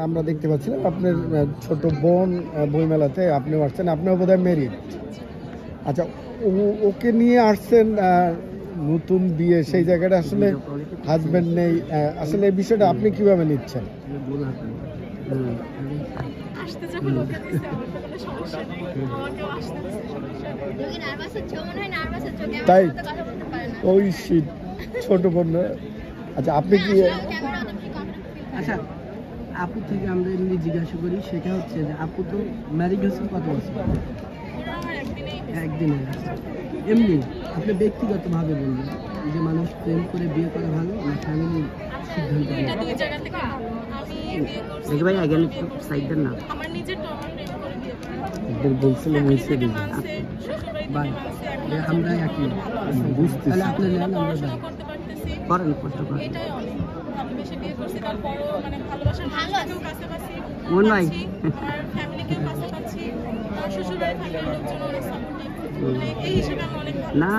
আমরা দেখতে পাচ্ছিলাম আপনার ছোট বোন বইমেলাতে আপনিও আসছেন, আপনিও বোধহয় মেরিড। আচ্ছা, ওকে নিয়ে আসছেন, নতুন বিয়ে, সেই জায়গাটা আসলে হাজবেন্ড নেই, আসলে এই বিষয়টা আপনি কিভাবে নিচ্ছেন? তাই ওই ছোট বোন। আচ্ছা, আপনি কি আচ্ছা আপু থেকে আমরা এমনি জিজ্ঞাসা করি, সেটা হচ্ছে যে আপু তো ম্যারিড হয়েছেন কত বছর? একদিনে। এমনি আপনি ব্যক্তিগতভাবে বলবেন যে মানুষ প্রেম করে বিয়ে করা ভালো না ফ্যামিলি সিদ্ধান্ত? দেখি ভাই আগে সাইড দেন না, আমার নিজের তো আমার প্রেম করে বিয়ে বলছিলাম ভাই আমরা একই বুঝতে। তাহলে আপনি নেন, আমরা করতে পারতেছি, করেন কষ্ট করেন। এটাই অনেক ভালোবেসে বিয়ে করছি, তারপরও মানে ভালোবাসার মানুষকেও কাছাকাছি মন ভাই আমার ফ্যামিলিকেও কাছে পাচ্ছি, আমার শ্বশুরবাড়ি থাকার লোকজন অনেক সাপোর্টিভ, মানে এই হিসেবে আমি অনেক ভালো। না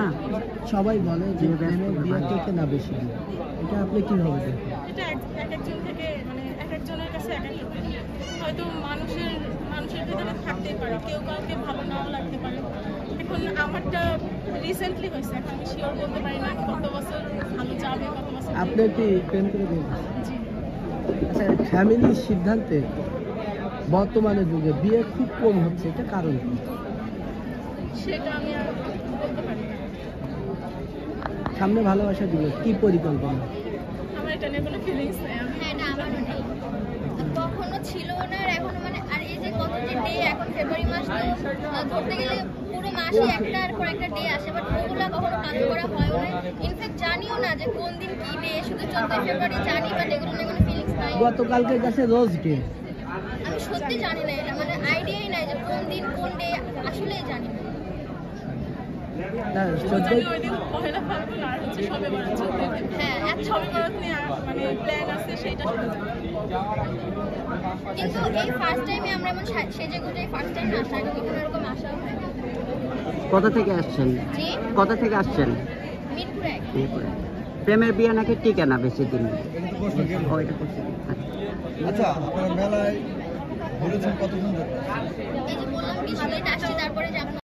সবাই বলে যে প্রেমের বিয়ে থেকে না বেশি বিয়ে, এটা আপনি কিভাবে দেখেন? এটা এক একজন থেকে মানে এক একজনের কাছে এক এক রকম। হয়তো মানুষের ভিতরে থাকতেই পারে, কেউ কাউকে ভালো নাও লাগতে পারে। এখন আমারটা রিসেন্টলি হয়েছে, এখন আমি শিওর বলতে পারি না কত বছর ভালো যাবে, কত বছর। আপনি কি প্রেম করে বিয়ে করছেন? জি, আচ্ছা ফ্যামিলির সিদ্ধান্তে বর্তমানে যুগে বিয়ে খুব কম হচ্ছে, এটা কারণ কি? সেটা আমি আর বলতে পারি না। সামনে ভালোবাসা দিবে কি পরিকল্পনা? আমার এটা নিয়ে কোনো ফিলিংস নেই। হ্যাঁ, এটা আমারও নেই, কখনো ছিল না আর এখনো মানে। আর এই যে কত যে ডে, এখন ফেব্রুয়ারি মাস, তো ধরতে গেলে পুরো মাসে একটার পর একটা ডে আসে, বাট ওগুলো কখনো কাজ করা হয়ও না। ইনফ্যাক্ট জানিও না যে কোন দিন কি ডে, শুধু 14 ফেব্রুয়ারি জানি, বাট এগুলো নিয়ে কোনো ফিলিংস নাই। গতকালকে গেছে রোজ ডে, আমি সত্যি জানি না, এটা মানে আইডিয়াই নাই যে কোন দিন কোন ডে, আসলেই জানি না। জানি ওই দিন পহেলা ফাল্গুন আর হচ্ছে শবে বরাত, 14 দিন। হ্যাঁ, শবে বরাত নিয়ে মানে প্ল্যান আছে, সেইটা শুধু জানি। কিন্তু এই ফার্স্ট টাইমে আমরা এমন সেজে গুজে ফার্স্ট টাইম আসা, আগে কখনো এরকম আসাও হয় না। কোথা থেকে আসছেন? জি, কোথা থেকে আসছেন? মিরপুরে। মিরপুরে। প্রেমের বিয়ে নাকি টিকে না বেশি দিন। আচ্ছা, আপনারা মেলায় ঘুরেছেন কতক্ষণ? এই যে বললাম 20 মিনিট আসছি, তারপরে যাবো।